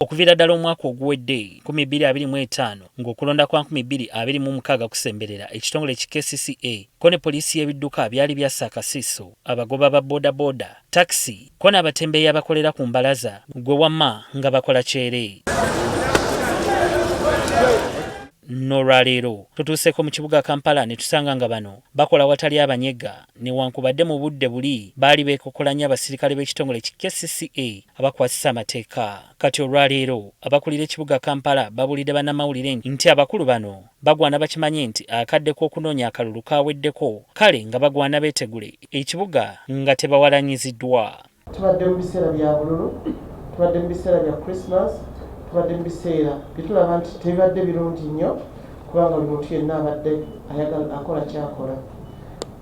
Okuviira ddala omwaka oguwedde 2025 ng'okulonda kwa 2026 kusemberera ekitongole ki KCCA ko ne poliisi y'ebidduka byali byassa akasiiso abagoba ba bodaboda, takisi ko n'abatembeeyi abakolera ku mbalaza gwe wamma nga bakola kyere. N'olwaleero tutuuseko mu kibuga Kampala ne tusanga nga bano bakola watali abanyega newankubadde mu budde buli baali beekokolanya abasirikale b'ekitongole ki KCCA abakwasisa amateeka. Kati olwaleero abakulira ekibuga Kampala babulidde bannamawulire nti abakulu bano bagwana bakimanye nti akadde k'okunoonya akalulu kaweddeko, kale nga bagwana beetegule ekibuga nga tebawalanyiziddwa. Tubadde mu biseera bya bululu, tubadde mu biseera bya Christmas, tubadde mu biseera bitulaba nti tebibadde birungi nnyo kubanga buli muntu yenna abadde ayagala akola kyakola,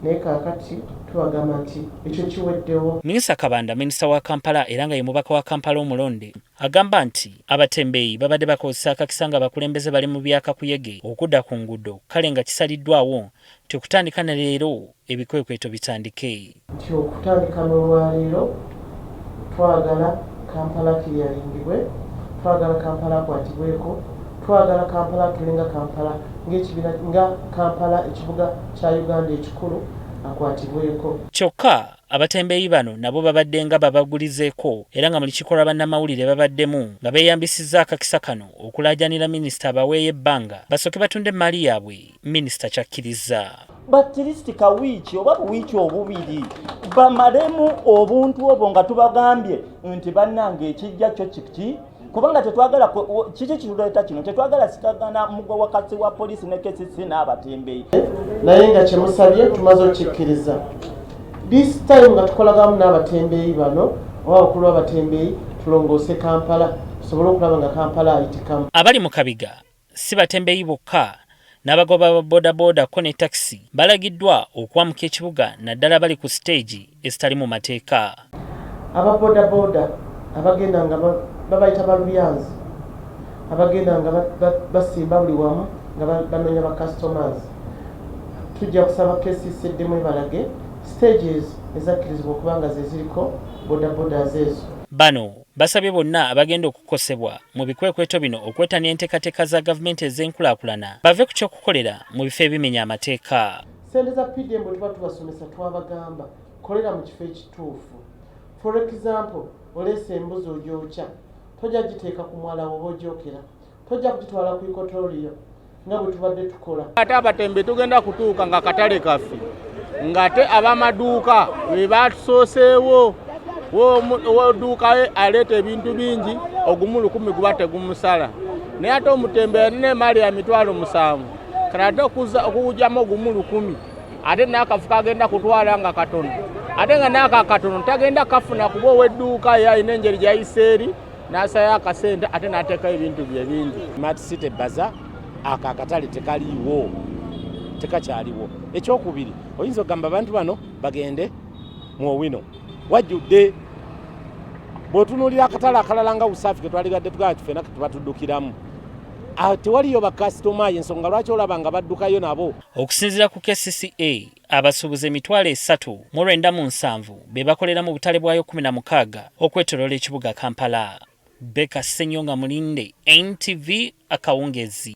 naye kaakati tubagamba nti ekyo kiweddewo. Minisita Kabanda, minisita wa Kampala era nga ye mubaka wa Kampala omulonde, agamba nti abatembeeyi babadde bakozesa akakisa nga abakulembeze bali mu byakakuyege okudda ku nguudo, kale nga kisaliddwawo nti okutandika ne leero ebikwekweto bitandike. Nti okutandika n'olwaleero twagala Kampala kiryalindirwe, twagala Kampala akwatibweko, twagala Kampala tulinga Kampala ng'ekibiina nga Kampala ekibuga kya Uganda ekikulu akwatibweko. Kyokka abatembeeyi bano nabo babadde nga babagulizeeko era nga mu kikolwa bannamawulire babaddemu nga beeyambisizza akakisa kano okulaajanira minisita abaweeyo ebbanga basooke batunde emmaali yaabwe. Minisita kyakkiriza. Batirisiti kawiiki oba buwiiki obubiri bamalemu obuntu obwo nga tubagambye nti bannange ekijja kyo kiki kubanga tetwagala kiki kituleeta kino, tetwagala sitagana mugwa wakati wa poliisi ne KCC n'abatembeeyi. Naye nga kyemusabye tumaze okukikkiriza. This time nga tukolagamu n'abatembeeyi bano oba abakulu b'abatembeeyi tulongoose Kampala tusobole okulaba nga Kampala ayitikamu. Abali mu kabiga si batembeeyi bokka, n'abagoba ba bodaboda ko ne takisi balagiddwa okwamuka ekibuga naddala bali ku siteegi ezitali mu mateeka. Aba bodaboda abagenda nga babayita balubyanzi, abagenda nga basimba buli wamu nga banoonya ba customers, tujja kusaba KCC eddemu balage stages ezakkirizibwa okuba nga ze ziriko bodaboda ezo. Bano basabye bonna abagenda okukosebwa mu bikwekweto bino okwetania enteekateeka za gavumenti ez'enkulaakulana bave ku ky'okukolera mu bifo ebimenya amateeka. Ssente za PDM bwe tuba tubasomesa twabagamba kolera mu kifo ekituufu. For example, oleese embuzi ogyokya, tojja giteeka ku mwala woba ogyokera, tojja kugitwala ku ikotoriyo nga bwe tubadde tukola. Ate abatembe tugenda kutuuka nga katale kaffe ng'ate ab'amaduuka be batusooseewo w'odduuka we aleeta ebintu bingi ogumu 10 guba tegumusala, naye ate omutembe alina emali ya mitwalo 7 kale okugyamu ogumu 10 ate n'akafu kagenda kutwala nga katono, ate nga n'aka katono tagenda kafuna kuba ow'edduuka ye alina engeri gy'ayiseeri n'asayo akasente ate n'ateekayo ebintu bye bingi. Smart City Bazaar ako akatale tekaliiwo, tekakyaliwo. Ekyokubiri oyinza okugamba abantu bano bagende mu Owino wajjudde, bw'otunuulira akatale akalala nga Usaafi ke twaligadde tugamba nti ffenna tubatuddukiramu tewaliyo bakasitoma, ensonga lwaki olaba nga baddukayo nabo. Okusinziira ku KCCA abasuubuzi 397 be bakolera mu butale bwayo 16 okwetooloola ekibuga Kampala. Beka Ssenyonga Mulinde, NTV Akawungezi.